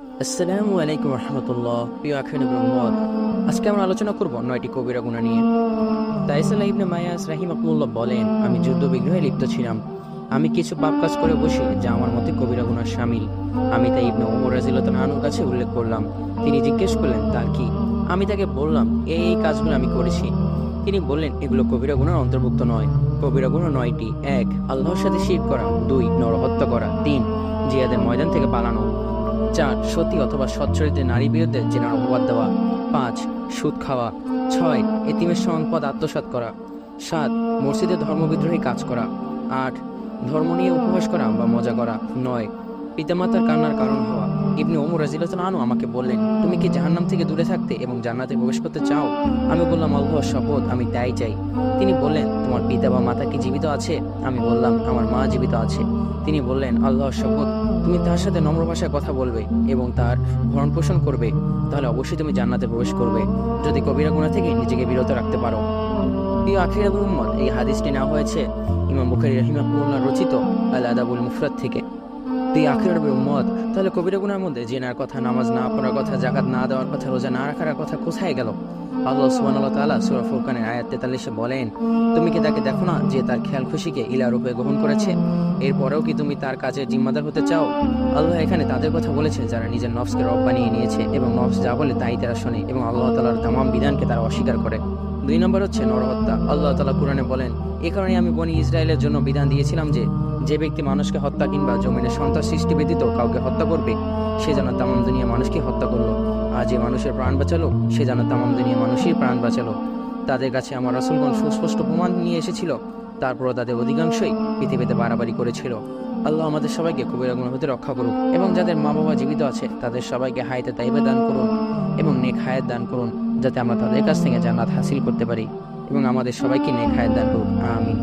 আসসালামু আলাইকুম রহমতুল্লাহ। প্রিয় আখির নবী মুহাম্মদ, আজকে আমরা আলোচনা করব 9টি কবিরা গুনাহ নিয়ে। তাইসাল্লাহ ইবনে মায়াস রাহিমাহুল্লাহ বলেন, আমি যুদ্ধ বিগ্রহে লিপ্ত ছিলাম। আমি কিছু পাপ কাজ করে বসি যা আমার মতে কবিরা গুনাহ শামিল। আমি তাই ইবনে ওমর রাদিয়াল্লাহু আনহুর কাছে উল্লেখ করলাম। তিনি জিজ্ঞেস করলেন তা কি। আমি তাকে বললাম, এই কাজগুলো আমি করেছি। তিনি বললেন, এগুলো কবিরা গুনার অন্তর্ভুক্ত নয়। কবিরা গুনাহ 9টি। 1. আল্লাহর সাথে শিরক করা। 2. নরহত্যা করা। 3. জিহাদের ময়দান থেকে পালানো। 4. সতী অথবা সচ্চরিত্রে নারী বিরুদ্ধে জেনার অপবাদ দেওয়া। 5. সুদ খাওয়া। 6. এতিমের সম্পদ আত্মসাৎ করা। 7. মসজিদে ধর্মবিদ্রোহী কাজ করা। 8. ধর্ম নিয়ে উপহাস করা বা মজা করা। 9. পিতামাতার কান্নার কারণ হওয়া। ইবনে ওমর রাদিয়াল্লাহু আনহু আমাকে বললেন, তুমি কি জাহান্নাম থেকে দূরে থাকতে এবং জান্নাতে প্রবেশ করতে চাও? আমি বললাম, আল্লাহর শপথ, আমি তাই চাই। তিনি বললেন, তোমার পিতা বা মাতা কি জীবিত আছে? আমি বললাম, আমার মা জীবিত আছে। তিনি বললেন, আল্লাহর শপথ, তুমি তার সাথে নম্র ভাষায় কথা বলবে এবং তার ভরণ পোষণ করবে, তাহলে অবশ্যই তুমি জান্নাতে প্রবেশ করবে, যদি কবিরা গুনাহ থেকে নিজেকে বিরত রাখতে পারো। প্রিয় আখির নবী মুহাম্মদ, এই হাদিসটি নেওয়া হয়েছে ইমাম বুখারী রাহিমাহুল্লাহ রচিত আল আদাবুল মুফরাদ থেকে। তুই আখির নবী মুহাম্মদ, তাহলে কবিরা গুনাহের মধ্যে জেনার কথা, নামাজ না পড়ার কথা, যাকাত না দেওয়ার কথা, রোজা না রাখার কথা কোথায় গেল? আল্লাহ সুবহানাহু ওয়া তাআলা সূরা ফুরকানের আয়াত 43-এ বলেন, তুমি কি তাকে দেখো না যে তার খেয়াল খুশিকে ইলা রূপে গ্রহণ করেছে? এরপরেও কি তুমি তার কাজের জিম্মাদার হতে চাও? আল্লাহ এখানে তাদের কথা বলেছে যারা নিজের নফসকে রব বানিয়ে নিয়েছে এবং নফস যা বলে তাই তারা শোনে এবং আল্লাহ তাআলার তামাম বিধানকে তারা অস্বীকার করে। 2 নম্বর হচ্ছে নরহত্যা। আল্লাহ তাআলা কুরআনে বলেন, এ কারণে আমি বনি ইসরায়েলের জন্য বিধান দিয়েছিলাম যে যে ব্যক্তি মানুষকে হত্যা কিংবা জমিনে সন্তান সৃষ্টি ব্যতীত কাউকে হত্যা করবে, সে যেন তামাম দুনিয়া মানুষকে হত্যা করলো। আর যে মানুষের প্রাণ বাঁচালো, সে যেন তামাম দুনিয়া মানুষের প্রাণ বাঁচালো। তাদের কাছে আমার রাসূলগণ সুস্পষ্ট প্রমাণ নিয়ে এসেছিল, তারপরও তাদের অধিকাংশই পৃথিবীতে বাড়াবাড়ি করেছিল। আল্লাহ আমাদের সবাইকে কবিরা গুনাহ হতে রক্ষা করুন এবং যাদের মা বাবা জীবিত আছে তাদের সবাইকে হায়াতে তাইয়্যিবা দান করুন এবং নেক হায়াত দান করুন, যাতে আমরা তাদের কাছ থেকে জান্নাত হাসিল করতে পারি, এবং আমাদের সবাইকে নেক হায়াত দান করুন। আমিন।